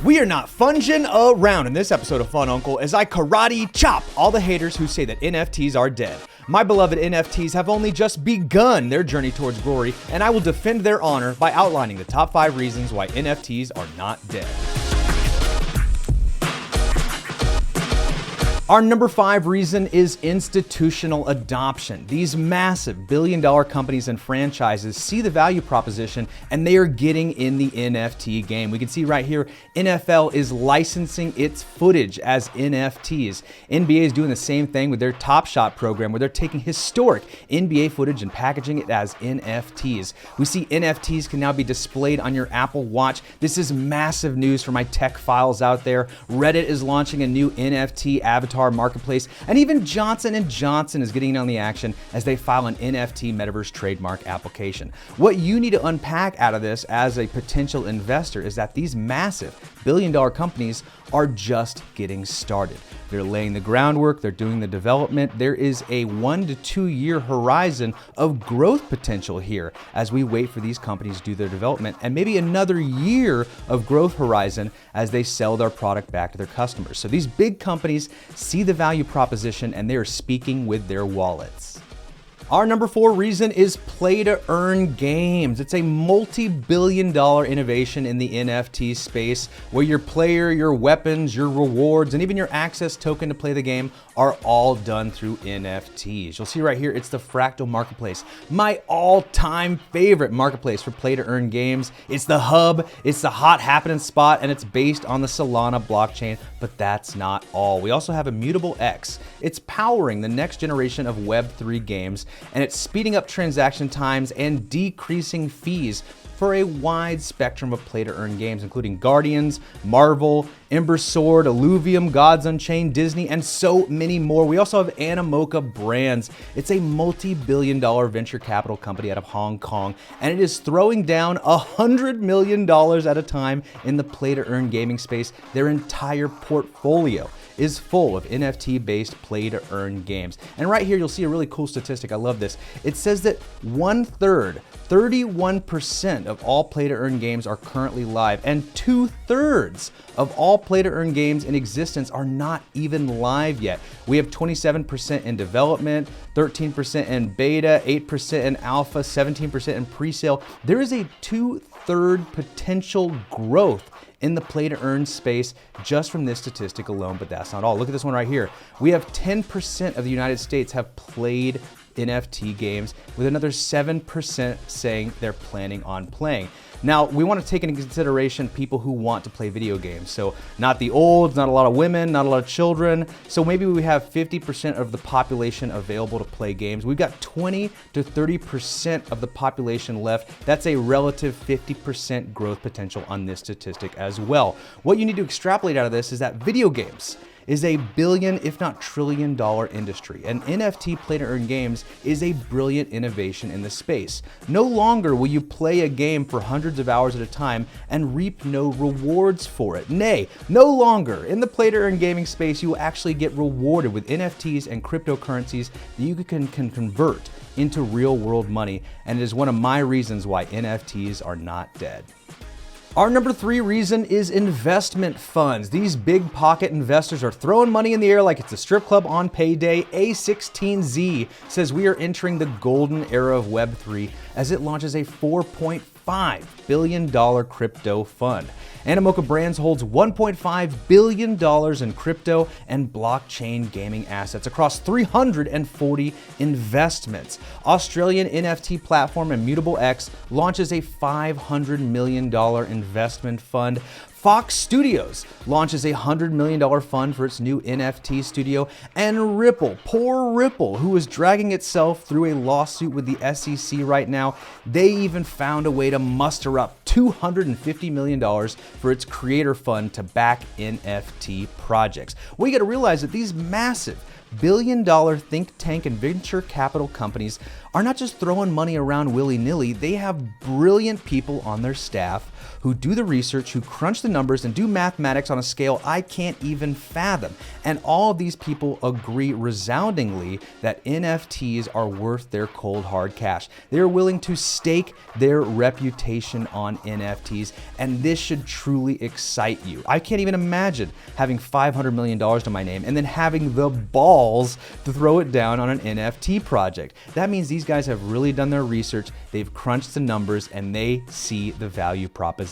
We are not funging around in this episode of Fununcle as I karate chop all the haters who say that NFTs are dead. My beloved NFTs have only just begun their journey towards glory, and I will defend their honor by outlining the top 5 reasons why NFTs are not dead. Our number 5 reason is institutional adoption. These massive billion-dollar companies and franchises see the value proposition and they are getting in the NFT game. We can see right here, NFL is licensing its footage as NFTs. NBA is doing the same thing with their Top Shot program where they're taking historic NBA footage and packaging it as NFTs. We see NFTs can now be displayed on your Apple Watch. This is massive news for my tech files out there. Reddit is launching a new NFT avatar marketplace, and even Johnson & Johnson is getting in on the action as they file an NFT Metaverse trademark application. What you need to unpack out of this as a potential investor is that these massive billion-dollar companies are just getting started. They're laying the groundwork, they're doing the development. There is a 1 to 2 year horizon of growth potential here as we wait for these companies to do their development, and maybe another year of growth horizon as they sell their product back to their customers. So these big companies see the value proposition and they are speaking with their wallets. Our number 4 reason is play to earn games. It's a multi-billion-dollar innovation in the NFT space where your player, your weapons, your rewards, and even your access token to play the game are all done through NFTs. You'll see right here, it's the Fractal Marketplace, my all-time favorite marketplace for play to earn games. It's the hub, it's the hot happening spot, and it's based on the Solana blockchain, but that's not all. We also have Immutable X. It's powering the next generation of Web3 games, and it's speeding up transaction times and decreasing fees for a wide spectrum of play-to-earn games, including Guardians, Marvel, Ember Sword, Illuvium, Gods Unchained, Disney, and so many more. We also have Animoca Brands. It's a multi-billion-dollar venture capital company out of Hong Kong, and it is throwing down $100 million at a time in the play-to-earn gaming space. Their entire portfolio is full of NFT-based play-to-earn games. And right here, you'll see a really cool statistic. I love this. It says that 1/3, 31% of all play-to-earn games are currently live, and 2/3 of all play-to-earn games in existence are not even live yet. We have 27% in development, 13% in beta, 8% in alpha, 17% in pre-sale. There is a 2/3 potential growth in the play-to-earn space just from this statistic alone, but that's not all. Look at this one right here. We have 10% of the United States have played NFT games, with another 7% saying they're planning on playing. Now, we want to take into consideration people who want to play video games. So not the olds, not a lot of women, not a lot of children. So maybe we have 50% of the population available to play games. We've got 20 to 30% of the population left. That's a relative 50% growth potential on this statistic as well. What you need to extrapolate out of this is that video games is a billion, if not trillion-dollar industry, and NFT play-to-earn games is a brilliant innovation in the space. No longer will you play a game for hundreds of hours at a time and reap no rewards for it. Nay, no longer in the play-to-earn gaming space, you will actually get rewarded with NFTs and cryptocurrencies that you can convert into real-world money, and it is one of my reasons why NFTs are not dead. Our number 3 reason is investment funds. These big pocket investors are throwing money in the air like it's a strip club on payday. A16Z says we are entering the golden era of Web3 as it launches a $4.5 billion crypto fund. Animoca Brands holds $1.5 billion in crypto and blockchain gaming assets across 340 investments. Australian NFT platform Immutable X launches a $500 million investment fund. Fox Studios launches a $100 million fund for its new NFT studio, and Ripple, poor Ripple, who is dragging itself through a lawsuit with the SEC right now, they even found a way to muster up $250 million for its creator fund to back NFT projects. Well, you got to realize that these massive billion-dollar think tank and venture capital companies are not just throwing money around willy-nilly. They have brilliant people on their staff who do the research, who crunch the numbers and do mathematics on a scale I can't even fathom. And all of these people agree resoundingly that NFTs are worth their cold hard cash. They're willing to stake their reputation on NFTs, and this should truly excite you. I can't even imagine having $500 million to my name and then having the balls to throw it down on an NFT project. That means these guys have really done their research, they've crunched the numbers, and they see the value proposition.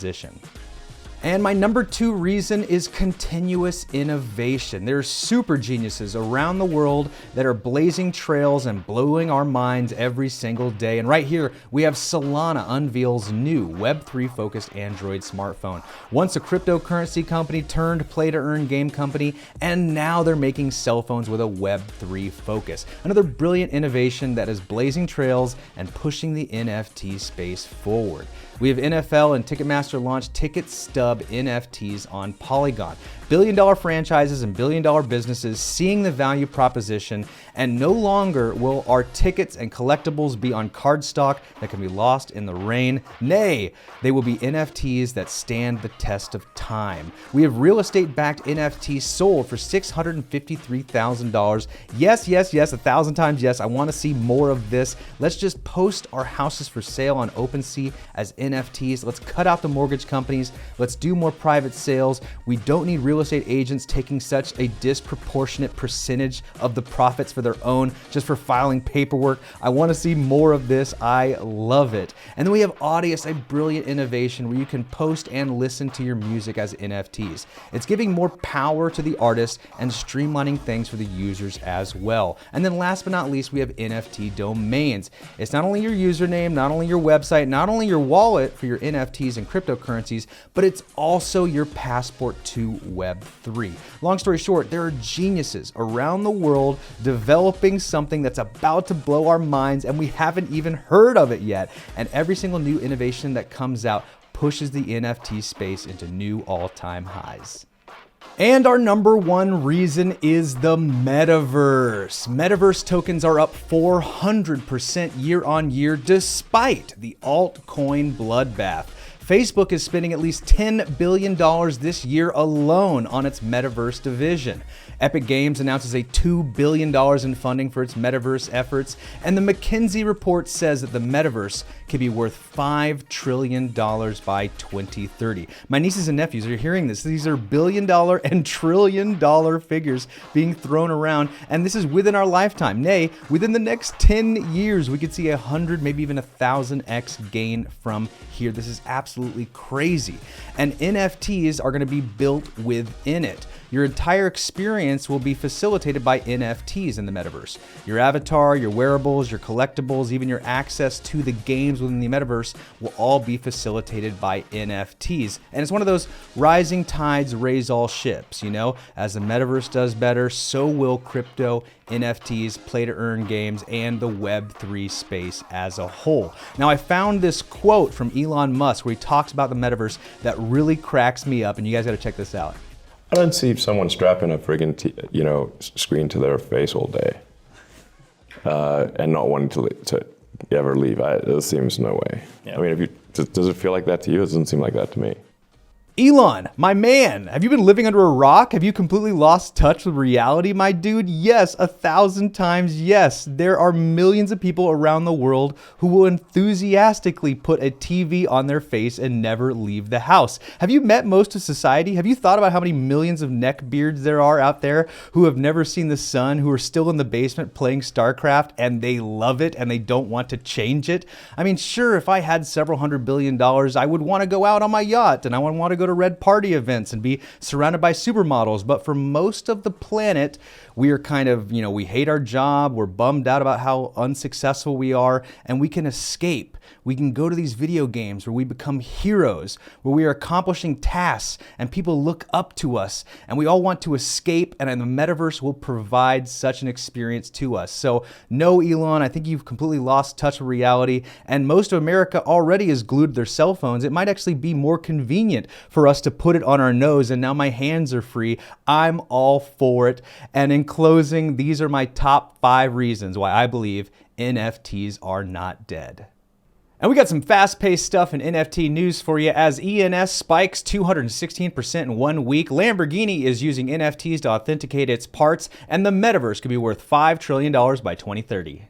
And my number 2 reason is continuous innovation. There's super geniuses around the world that are blazing trails and blowing our minds every single day. And right here, we have Solana unveils new Web3 focused Android smartphone. Once a cryptocurrency company turned play-to-earn game company, and now they're making cell phones with a Web3 focus. Another brilliant innovation that is blazing trails and pushing the NFT space forward. We have NFL and Ticketmaster launch ticket stub NFTs on Polygon. Billion-dollar franchises and billion-dollar businesses seeing the value proposition, and no longer will our tickets and collectibles be on cardstock that can be lost in the rain. Nay, they will be NFTs that stand the test of time. We have real estate-backed NFTs sold for $653,000. Yes, yes, yes, 1,000 times yes. I want to see more of this. Let's just post our houses for sale on OpenSea as NFTs. Let's cut out the mortgage companies. Let's do more private sales. We don't need real estate agents taking such a disproportionate percentage of the profits for their own just for filing paperwork. I want to see more of this. I love it. And then we have Audius, a brilliant innovation where you can post and listen to your music as NFTs. It's giving more power to the artists and streamlining things for the users as well. And then last but not least, we have NFT domains. It's not only your username, not only your website, not only your wallet for your NFTs and cryptocurrencies, but it's also your passport to Web3. Long story short, there are geniuses around the world developing something that's about to blow our minds, and we haven't even heard of it yet. And every single new innovation that comes out pushes the NFT space into new all-time highs. And our number 1 reason is the Metaverse. Metaverse tokens are up 400% year on year despite the altcoin bloodbath. Facebook is spending at least $10 billion this year alone on its Metaverse division. Epic Games announces a $2 billion in funding for its Metaverse efforts, and the McKinsey report says that the Metaverse could be worth $5 trillion by 2030. My nieces and nephews are hearing this. These are billion-dollar and trillion-dollar figures being thrown around, and this is within our lifetime. Nay, within the next 10 years, we could see 100, maybe even 1,000x gain from here. This is absolutely crazy. And NFTs are going to be built within it. Your entire experience will be facilitated by NFTs in the metaverse. Your avatar, your wearables, your collectibles, even your access to the games within the metaverse will all be facilitated by NFTs. And it's one of those rising tides raise all ships, you know? As the metaverse does better, so will crypto, NFTs, play-to-earn games, and the Web3 space as a whole. Now, I found this quote from Elon Musk where he talks about the metaverse that really cracks me up, and you guys got to check this out. I don't see someone strapping a friggin' screen to their face all day and not wanting to ever leave. It seems no way. Yeah. I mean, does it feel like that to you? It doesn't seem like that to me. Elon, my man, have you been living under a rock? Have you completely lost touch with reality, my dude? Yes, 1,000 times yes. There are millions of people around the world who will enthusiastically put a TV on their face and never leave the house. Have you met most of society? Have you thought about how many millions of neckbeards there are out there who have never seen the sun, who are still in the basement playing StarCraft, and they love it and they don't want to change it? I mean, sure, if I had several $100 billion, I would want to go out on my yacht and I would want to go to red party events and be surrounded by supermodels. But for most of the planet, we are kind of, we hate our job. We're bummed out about how unsuccessful we are, and we can escape. We can go to these video games where we become heroes, where we are accomplishing tasks and people look up to us, and we all want to escape, and the metaverse will provide such an experience to us. So no, Elon, I think you've completely lost touch with reality, and most of America already is glued to their cell phones. It might actually be more convenient for us to put it on our nose, and now my hands are free. I'm all for it. And in closing, these are my top 5 reasons why I believe NFTs are not dead. And we got some fast-paced stuff in NFT news for you as ENS spikes 216% in 1 week. Lamborghini is using NFTs to authenticate its parts, and the Metaverse could be worth $5 trillion by 2030.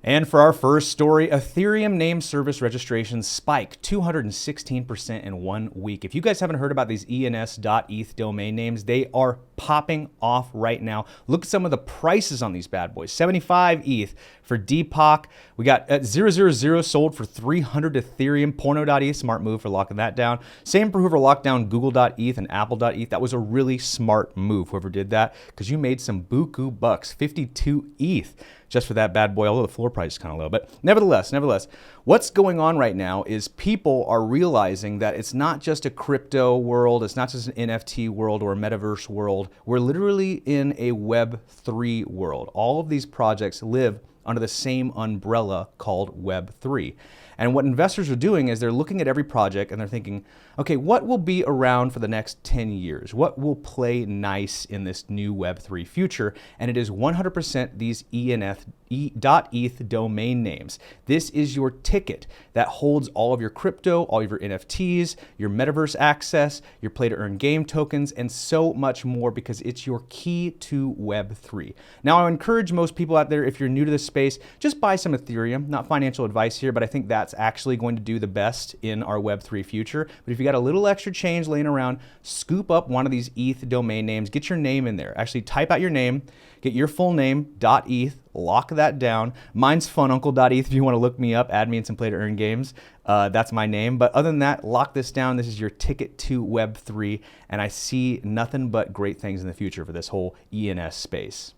And for our first story, Ethereum name service registrations spike 216% in 1 week. If you guys haven't heard about these ENS.ETH domain names, they are popping off right now. Look at some of the prices on these bad boys. 75 ETH for Deepak. We got 000 sold for 300 Ethereum. Porno.eth, smart move for locking that down. Same for whoever locked down Google.eth and Apple.eth. That was a really smart move, whoever did that, because you made some buku bucks, 52 ETH. Just for that bad boy, although the floor price is kind of low. But nevertheless, what's going on right now is people are realizing that it's not just a crypto world, it's not just an NFT world or a metaverse world. We're literally in a Web3 world. All of these projects live under the same umbrella called Web3. And what investors are doing is they're looking at every project and they're thinking, okay, what will be around for the next 10 years? What will play nice in this new Web3 future? And it is 100% these ETH domain names. This is your ticket that holds all of your crypto, all of your NFTs, your metaverse access, your play to earn game tokens, and so much more, because it's your key to Web3. Now, I encourage most people out there, if you're new to this space, just buy some Ethereum. Not financial advice here, but I think that's actually going to do the best in our Web3 future. But if you got a little extra change laying around, scoop up one of these ETH domain names, get your name in there. Actually type out your name, get your full name, .eth, lock that down. Mine's fununcle.eth if you want to look me up, add me in some play to earn games. That's my name. But other than that, lock this down. This is your ticket to Web3. And I see nothing but great things in the future for this whole ENS space.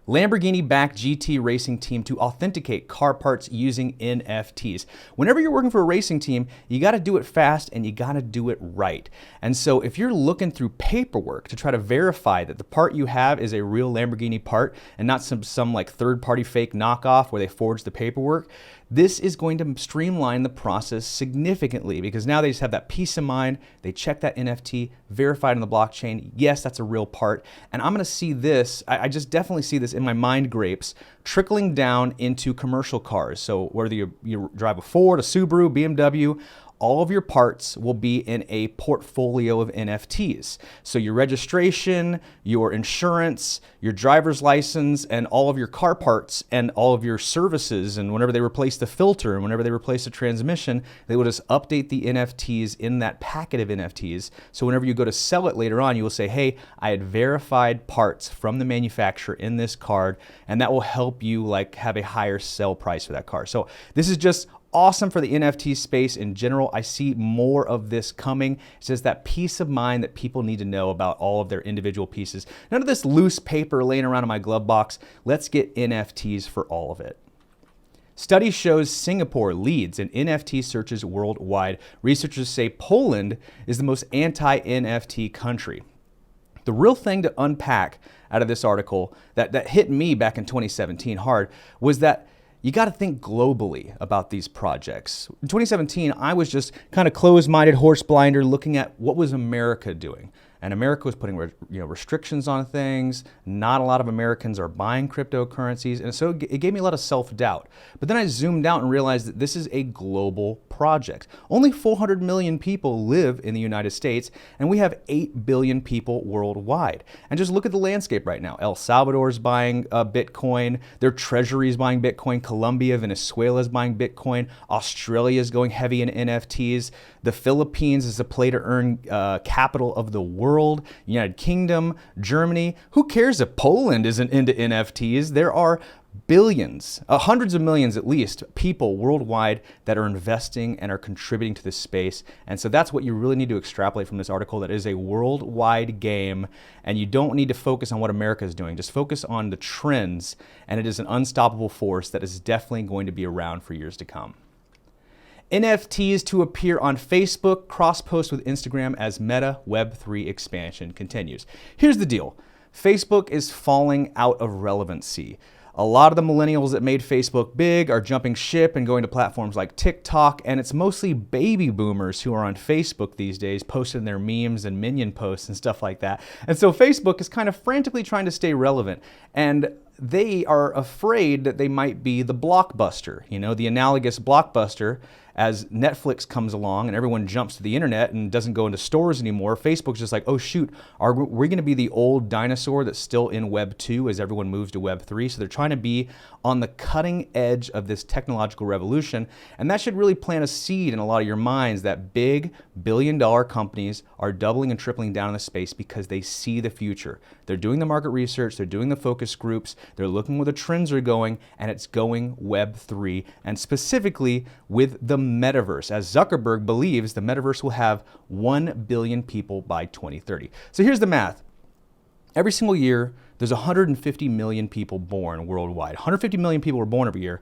Lamborghini-backed GT racing team to authenticate car parts using NFTs. Whenever you're working for a racing team, you got to do it fast and you got to do it right. And so if you're looking through paperwork to try to verify that the part you have is a real Lamborghini part and not some like third-party fake knockoff where they forge the paperwork, this is going to streamline the process significantly, because now they just have that peace of mind. They check that NFT, verified on the blockchain. Yes, that's a real part. And I'm going to see this, I just definitely see this in my mind grapes, trickling down into commercial cars. So whether you drive a Ford, a Subaru, BMW, all of your parts will be in a portfolio of NFTs. So your registration, your insurance, your driver's license, and all of your car parts and all of your services, and whenever they replace the filter and whenever they replace the transmission, they will just update the NFTs in that packet of NFTs. So whenever you go to sell it later on, you will say, hey, I had verified parts from the manufacturer in this card, and that will help you like have a higher sell price for that car. So this is just awesome for the NFT space in general. I see more of this coming. It's just that peace of mind that people need to know about all of their individual pieces. None of this loose paper laying around in my glove box. Let's get NFTs for all of it. Study shows Singapore leads in NFT searches worldwide. Researchers say Poland is the most anti-NFT country. The real thing to unpack out of this article that hit me back in 2017 hard was that you got to think globally about these projects. In 2017, I was just kind of closed-minded, horse blinder, looking at what was America doing. And America was putting restrictions on things. Not a lot of Americans are buying cryptocurrencies. And so it gave me a lot of self-doubt. But then I zoomed out and realized that this is a global project. Only 400 million people live in the United States, and we have 8 billion people worldwide. And just look at the landscape right now. El Salvador is buying Bitcoin. Their treasury is buying Bitcoin. Colombia, Venezuela is buying Bitcoin. Australia is going heavy in NFTs. The Philippines is the play-to-earn capital of the world. United Kingdom, Germany. Who cares if Poland isn't into NFTs? There are billions, hundreds of millions at least, people worldwide that are investing and are contributing to this space. And so that's what you really need to extrapolate from this article, that is a worldwide game, and you don't need to focus on what America is doing. Just focus on the trends, and it is an unstoppable force that is definitely going to be around for years to come. NFTs to appear on Facebook, cross-post with Instagram as Meta Web3 expansion continues. Here's the deal. Facebook is falling out of relevancy. A lot of the millennials that made Facebook big are jumping ship and going to platforms like TikTok, and it's mostly baby boomers who are on Facebook these days, posting their memes and minion posts and stuff like that. And so Facebook is kind of frantically trying to stay relevant. And they are afraid that they might be the blockbuster, the analogous blockbuster. As Netflix comes along and everyone jumps to the internet and doesn't go into stores anymore, Facebook's just like, oh shoot, are we going to be the old dinosaur that's still in Web 2 as everyone moves to Web 3? So they're trying to be on the cutting edge of this technological revolution. And that should really plant a seed in a lot of your minds that big billion-dollar companies are doubling and tripling down in the space because they see the future. They're doing the market research, they're doing the focus groups, they're looking where the trends are going, and it's going Web 3, and specifically with the Metaverse, as Zuckerberg believes the Metaverse will have 1 billion people by 2030. So here's the math. Every single year, there's 150 million people born worldwide. 150 million people are born every year,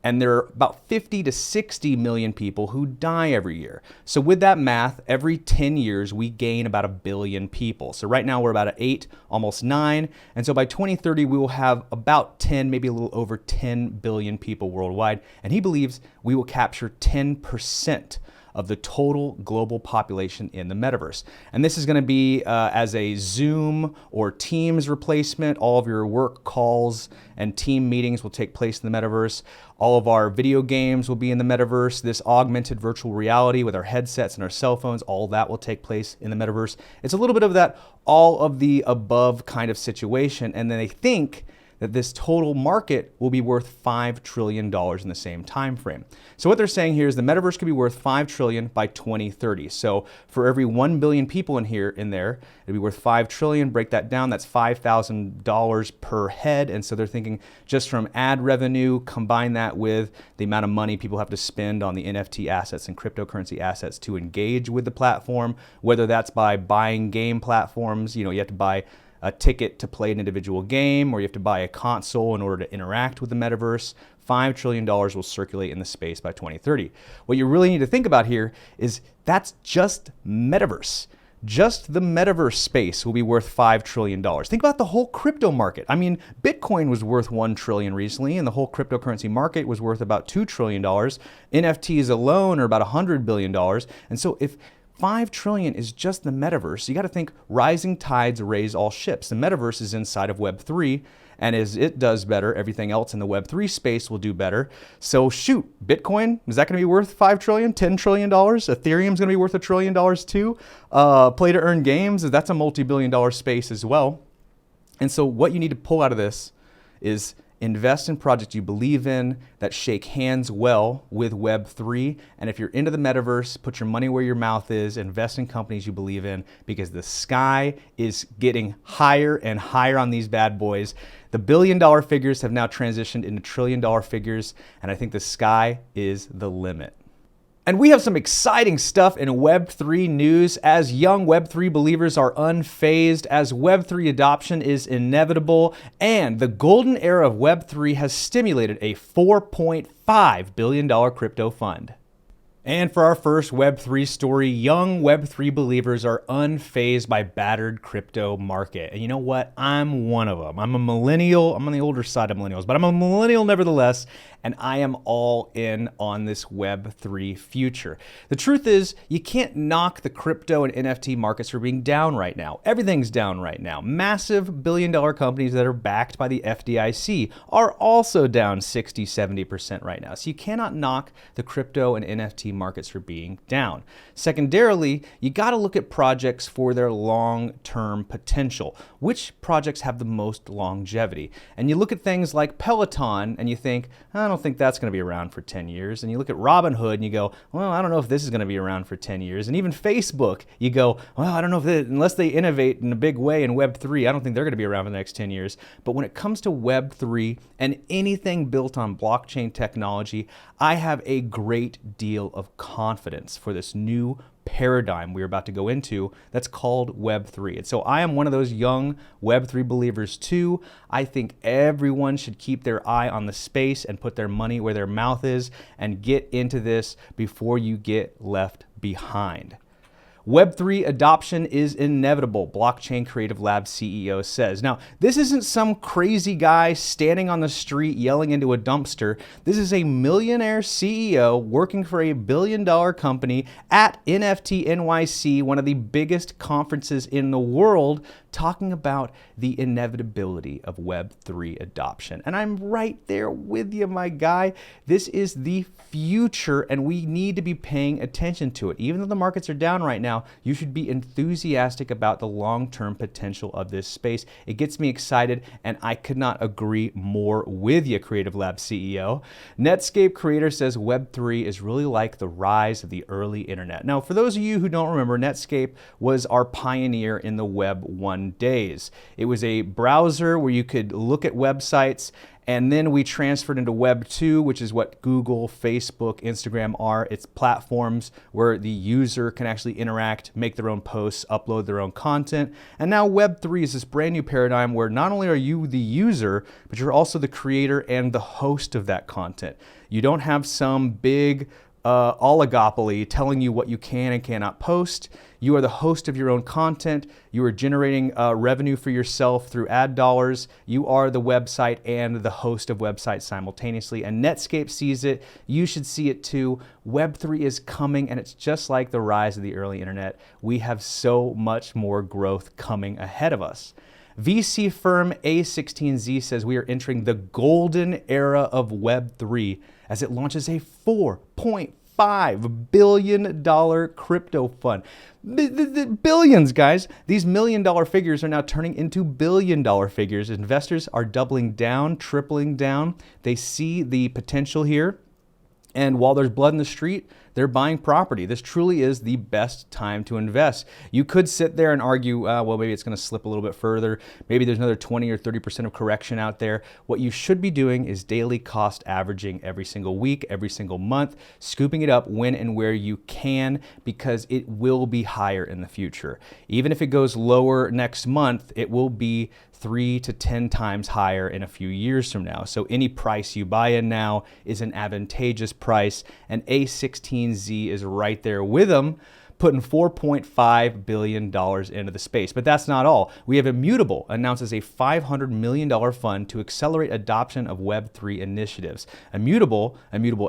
and there are about 50 to 60 million people who die every year. So with that math, every 10 years, we gain about 1 billion people. So right now we're about at 8, almost 9. And so by 2030, we will have about 10, maybe a little over 10 billion people worldwide. And he believes we will capture 10% of the total global population in the metaverse. And this is going to be as a Zoom or Teams replacement. All of your work calls and team meetings will take place in the metaverse. All of our video games will be in the metaverse. This augmented virtual reality with our headsets and our cell phones, all that will take place in the metaverse. It's a little bit of that all of the above kind of situation. And then they think that this total market will be worth $5 trillion in the same time frame. So what they're saying here is the metaverse could be worth $5 trillion by 2030. So for every 1 billion people in there, it'd be worth $5 trillion. Break that down, that's $5,000 per head. And so they're thinking just from ad revenue, combine that with the amount of money people have to spend on the NFT assets and cryptocurrency assets to engage with the platform, whether that's by buying game platforms, you have to buy a ticket to play an individual game, or you have to buy a console in order to interact with the metaverse. $5 trillion will circulate in the space by 2030. What you really need to think about here is that's just metaverse. Just the metaverse space will be worth $5 trillion. Think about the whole crypto market. I mean, Bitcoin was worth $1 trillion recently, and the whole cryptocurrency market was worth about $2 trillion. NFTs alone are about $100 billion. And so if $5 trillion is just the metaverse, you got to think rising tides raise all ships. The metaverse is inside of Web 3, and as it does better, everything else in the Web 3 space will do better. So shoot, Bitcoin, is that going to be worth $5 trillion, $10 trillion? Ethereum's going to be worth $1 trillion too. Play to earn games, that's a multi-billion-dollar space as well. And so what you need to pull out of this is invest in projects you believe in that shake hands well with Web 3. And if you're into the metaverse, put your money where your mouth is, invest in companies you believe in, because the sky is getting higher and higher on these bad boys. The billion-dollar figures have now transitioned into trillion-dollar figures, and I think the sky is the limit. And we have some exciting stuff in Web3 news, as young Web3 believers are unfazed, as Web3 adoption is inevitable, and the golden era of Web3 has stimulated a $4.5 billion crypto fund. And for our first Web3 story, young Web3 believers are unfazed by battered crypto market. And you know what? I'm one of them. I'm a millennial. I'm on the older side of millennials, but I'm a millennial nevertheless, and I am all in on this Web3 future. The truth is, you can't knock the crypto and NFT markets for being down right now. Everything's down right now. Massive billion-dollar companies that are backed by the FDIC are also down 60, 70% right now. So you cannot knock the crypto and NFT markets for being down. Secondarily, you got to look at projects for their long-term potential. Which projects have the most longevity? And you look at things like Peloton and you think, I don't think that's going to be around for 10 years. And you look at Robinhood and you go, well, I don't know if this is going to be around for 10 years. And even Facebook, you go, well, I don't know if unless they innovate in a big way in Web3, I don't think they're going to be around for the next 10 years. But when it comes to Web3 and anything built on blockchain technology, I have a great deal of confidence for this new paradigm we're about to go into that's called Web3. And so I am one of those young Web3 believers too. I think everyone should keep their eye on the space and put their money where their mouth is and get into this before you get left behind. Web3 adoption is inevitable, Blockchain Creative Lab CEO says. Now, this isn't some crazy guy standing on the street yelling into a dumpster. This is a millionaire CEO working for a billion-dollar company at NFT NYC, one of the biggest conferences in the world, talking about the inevitability of Web3 adoption. And I'm right there with you, my guy. This is the future, and we need to be paying attention to it. Even though the markets are down right now, you should be enthusiastic about the long-term potential of this space. It gets me excited, and I could not agree more with you, Creative Lab CEO. Netscape creator says Web3 is really like the rise of the early internet. Now, for those of you who don't remember, Netscape was our pioneer in the Web 1 days. It was a browser where you could look at websites, and then we transferred into Web 2, which is what Google, Facebook, Instagram are. It's platforms where the user can actually interact, make their own posts, upload their own content. And now Web 3 is this brand new paradigm where not only are you the user, but you're also the creator and the host of that content. You don't have some big oligopoly telling you what you can and cannot post. You are the host of your own content. You are generating revenue for yourself through ad dollars. You are the website and the host of websites simultaneously. And Netscape sees it. You should see it too. Web3 is coming, and it's just like the rise of the early internet. We have so much more growth coming ahead of us. VC firm A16Z says we are entering the golden era of Web3 as it launches a $4.5 billion crypto fund. Billions, guys. These million-dollar figures are now turning into billion-dollar figures. Investors are doubling down, tripling down. They see the potential here. And while there's blood in the street, they're buying property. This truly is the best time to invest. You could sit there and argue, well, maybe it's going to slip a little bit further. Maybe there's another 20 or 30% of correction out there. What you should be doing is daily cost averaging every single week, every single month, scooping it up when and where you can, because it will be higher in the future. Even if it goes lower next month, it will be 3 to 10 times higher in a few years from now. So any price you buy in now is an advantageous price, and A16Z is right there with them, putting $4.5 billion into the space. But that's not all. We have Immutable announces a $500 million fund to accelerate adoption of Web3 initiatives. Immutable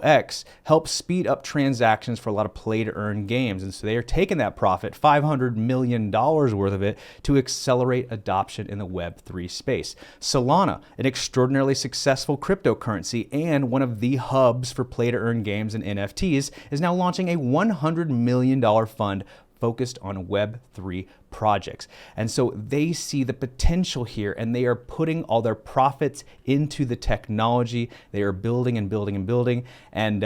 X, helps speed up transactions for a lot of play-to-earn games. And so they are taking that profit, $500 million worth of it, to accelerate adoption in the Web3 space. Solana, an extraordinarily successful cryptocurrency and one of the hubs for play-to-earn games and NFTs, is now launching a $100 million fund focused on Web3 projects. And so they see the potential here, and they are putting all their profits into the technology. They are building and building and building. And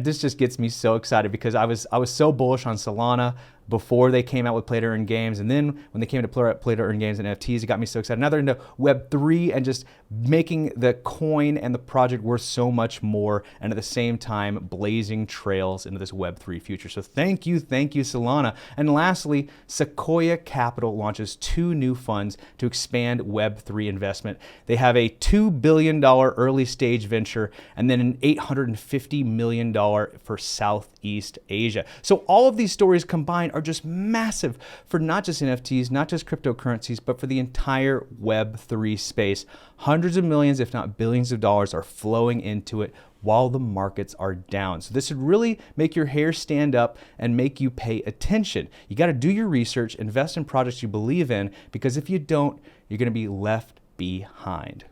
this just gets me so excited, because I was so bullish on Solana before they came out with play-to-earn games. And then when they came to play-to-earn games and NFTs, it got me so excited. Now they're into Web3 and just making the coin and the project worth so much more, and at the same time blazing trails into this Web3 future. So thank you, Solana. And lastly, Sequoia Capital launches 2 new funds to expand Web3 investment. They have a $2 billion early stage venture, and then an $850 million for Southeast Asia. So all of these stories combined are just massive for not just NFTs, not just cryptocurrencies, but for the entire Web3 space. Hundreds of millions, if not billions of dollars are flowing into it while the markets are down. So this should really make your hair stand up and make you pay attention. You got to do your research, invest in projects you believe in, because if you don't, you're going to be left behind.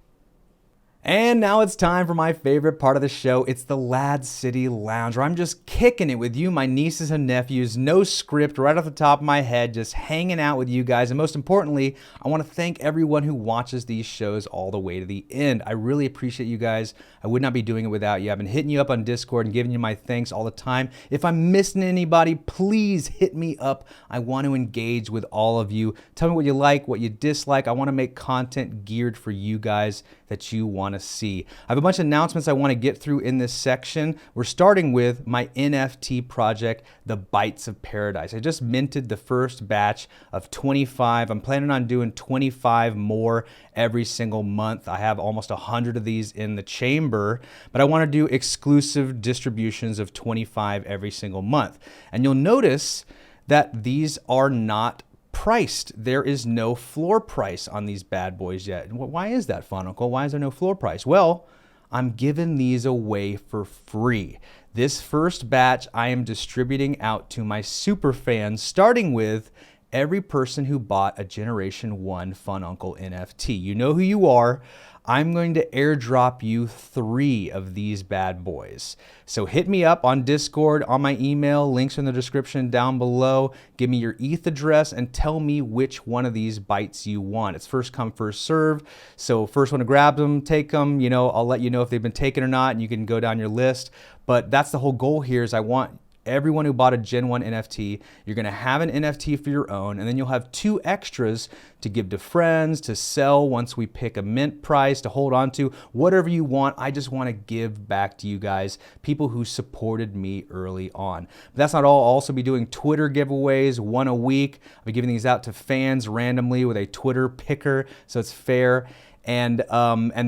And now it's time for my favorite part of the show. It's the Ladz Lounge, where I'm just kicking it with you, my nieces and nephews, no script, right off the top of my head, just hanging out with you guys. And most importantly, I want to thank everyone who watches these shows all the way to the end. I really appreciate you guys. I would not be doing it without you. I've been hitting you up on Discord and giving you my thanks all the time. If I'm missing anybody, please hit me up. I want to engage with all of you. Tell me what you like, what you dislike. I want to make content geared for you guys that you want to see. I have a bunch of announcements I want to get through in this section. We're starting with my NFT project, the Bites of Paradise. I just minted the first batch of 25. I'm planning on doing 25 more every single month. I have almost 100 of these in the chamber, but I want to do exclusive distributions of 25 every single month. And you'll notice that these are not priced. There is no floor price on these bad boys yet. Why is that, Fununcle? Why is there no floor price? Well, I'm giving these away for free. This first batch I am distributing out to my super fans, starting with every person who bought a Generation 1 Fununcle NFT. You know who you are. I'm going to airdrop you 3 of these bad boys. So hit me up on Discord, on my email, links in the description down below. Give me your ETH address and tell me which one of these bites you want. It's first come, first serve. So first one to grab them, take them. You know, I'll let you know if they've been taken or not, and you can go down your list. But that's the whole goal here, is I want everyone who bought a Gen 1 NFT, you're gonna have an NFT for your own, and then you'll have 2 extras to give to friends, to sell once we pick a mint price, to hold on to, whatever you want. I just wanna give back to you guys, people who supported me early on. But that's not all. I'll also be doing Twitter giveaways, 1 a week. I'll be giving these out to fans randomly with a Twitter picker, so it's fair. And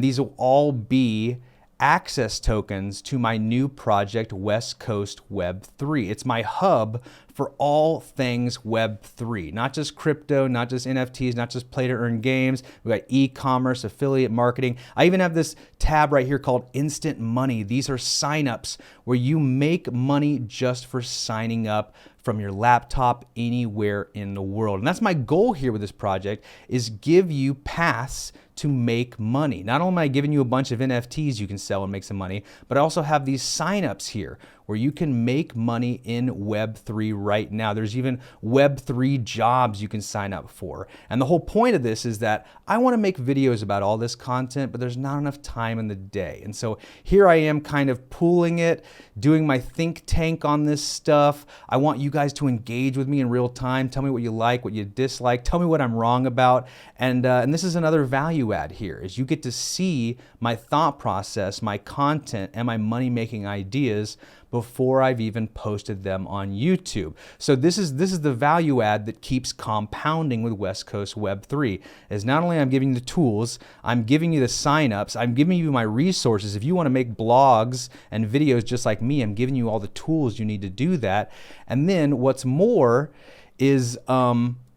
these will all be access tokens to my new project, West Coast Web3. It's my hub for all things Web3, not just crypto, not just NFTs, not just play to earn games. We got e-commerce, affiliate marketing. I even have this tab right here called Instant Money. These are signups where you make money just for signing up from your laptop anywhere in the world. And that's my goal here with this project, is give you paths to make money. Not only am I giving you a bunch of NFTs you can sell and make some money, but I also have these signups here where you can make money in Web3 right now. There's even Web3 jobs you can sign up for. And the whole point of this is that I want to make videos about all this content, but there's not enough time in the day. And so here I am kind of pooling it, doing my think tank on this stuff. I want you guys to engage with me in real time. Tell me what you like, what you dislike. Tell me what I'm wrong about. And this is another value add here, is you get to see my thought process, my content, and my money-making ideas before I've even posted them on YouTube. So this is the value add that keeps compounding with West Coast Web3, is not only I'm giving you the tools, I'm giving you the signups, I'm giving you my resources. If you want to make blogs and videos just like me, I'm giving you all the tools you need to do that. And then what's more is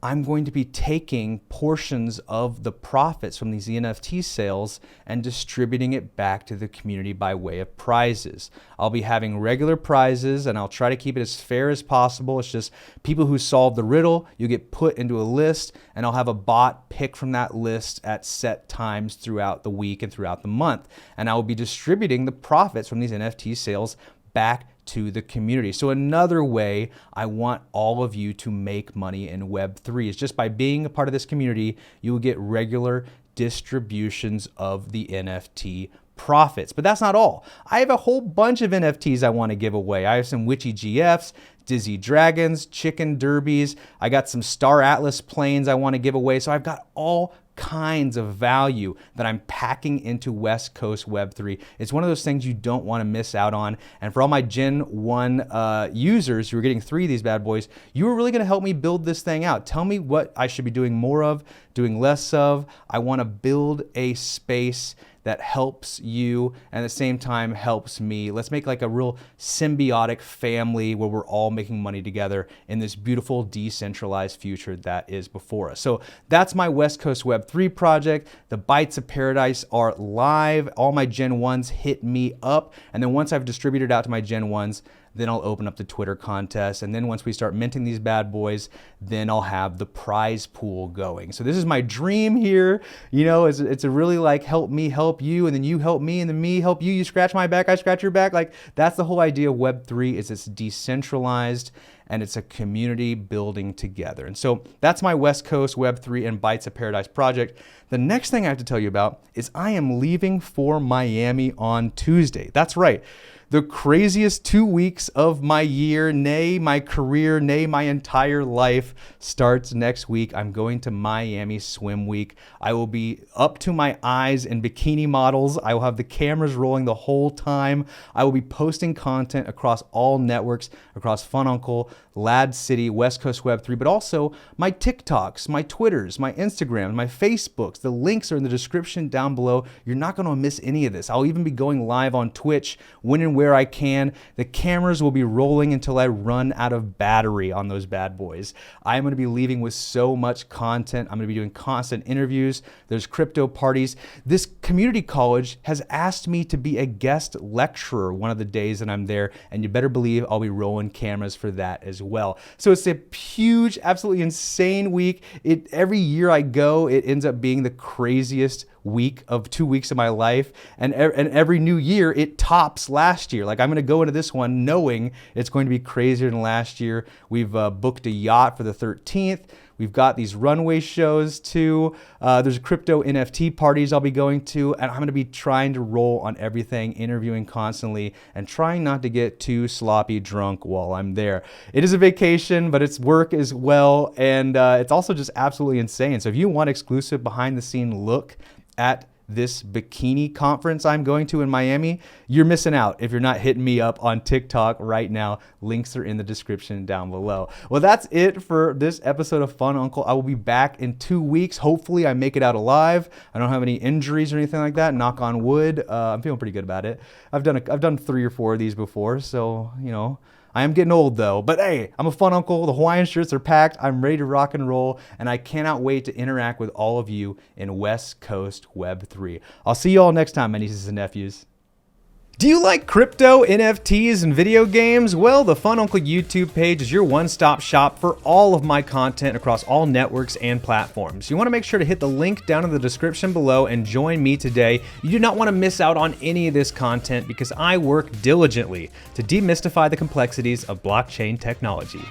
I'm going to be taking portions of the profits from these NFT sales and distributing it back to the community by way of prizes. I'll be having regular prizes, and I'll try to keep it as fair as possible. It's just people who solve the riddle, you get put into a list, and I'll have a bot pick from that list at set times throughout the week and throughout the month. And I will be distributing the profits from these NFT sales back to the community. So another way I want all of you to make money in Web3 is just by being a part of this community, you will get regular distributions of the NFT profits. But that's not all. I have a whole bunch of NFTs I want to give away. I have some witchy GFs, Dizzy Dragons, Chicken Derbies. I got some Star Atlas planes I want to give away. So I've got all kinds of value that I'm packing into West Coast Web3. It's one of those things you don't want to miss out on. And for all my Gen 1 users who are getting 3 of these bad boys, you are really going to help me build this thing out. Tell me what I should be doing more of, doing less of. I want to build a space that helps you and at the same time helps me. Let's make like a real symbiotic family where we're all making money together in this beautiful decentralized future that is before us. So that's my West Coast Web3 project. The Bites of Paradise are live. All my Gen 1s hit me up. And then once I've distributed out to my Gen 1s, then I'll open up the Twitter contest. And then once we start minting these bad boys, then I'll have the prize pool going. So this is my dream here. You know, it's a really like help me help you, and then you help me, and then me help you. You scratch my back, I scratch your back. Like that's the whole idea of Web3, is it's decentralized and it's a community building together. And so that's my West Coast Web3 and Bites of Paradise project. The next thing I have to tell you about is I am leaving for Miami on Tuesday. That's right. The craziest 2 weeks of my year, nay, my career, nay, my entire life starts next week. I'm going to Miami Swim Week. I will be up to my eyes in bikini models. I will have the cameras rolling the whole time. I will be posting content across all networks, across Fununcle, Ladz City, West Coast Web3, but also my TikToks, my Twitters, my Instagrams, my Facebooks. The links are in the description down below. You're not going to miss any of this. I'll even be going live on Twitch when and where I can. The cameras will be rolling until I run out of battery on those bad boys. I'm going to be leaving with so much content. I'm going to be doing constant interviews. There's crypto parties. This community college has asked me to be a guest lecturer one of the days that I'm there, and you better believe I'll be rolling cameras for that as well. So it's a huge, absolutely insane week. Every year I go, it ends up being the craziest week of 2 weeks of my life, and every new year it tops last year. Like, I'm going to go into this one knowing it's going to be crazier than last year. We've booked a yacht for the 13th. We've got these runway shows too. There's crypto NFT parties I'll be going to, and I'm going to be trying to roll on everything, interviewing constantly, and trying not to get too sloppy drunk while I'm there. It is a vacation, but it's work as well, and it's also just absolutely insane. So if you want exclusive behind the scene look at this bikini conference I'm going to in Miami, you're missing out if you're not hitting me up on TikTok right now. Links are in the description down below. Well, that's it for this episode of Fun Uncle. I will be back in 2 weeks. Hopefully I make it out alive. I don't have any injuries or anything like that. Knock on wood. I'm feeling pretty good about it. I've done 3 or 4 of these before, so you know. I am getting old though, but hey, I'm a fun uncle. The Hawaiian shirts are packed. I'm ready to rock and roll, and I cannot wait to interact with all of you in West Coast Web3. I'll see you all next time, my nieces and nephews. Do you like crypto, NFTs, and video games? Well, the Fun Uncle YouTube page is your one-stop shop for all of my content across all networks and platforms. You want to make sure to hit the link down in the description below and join me today. You do not want to miss out on any of this content because I work diligently to demystify the complexities of blockchain technology.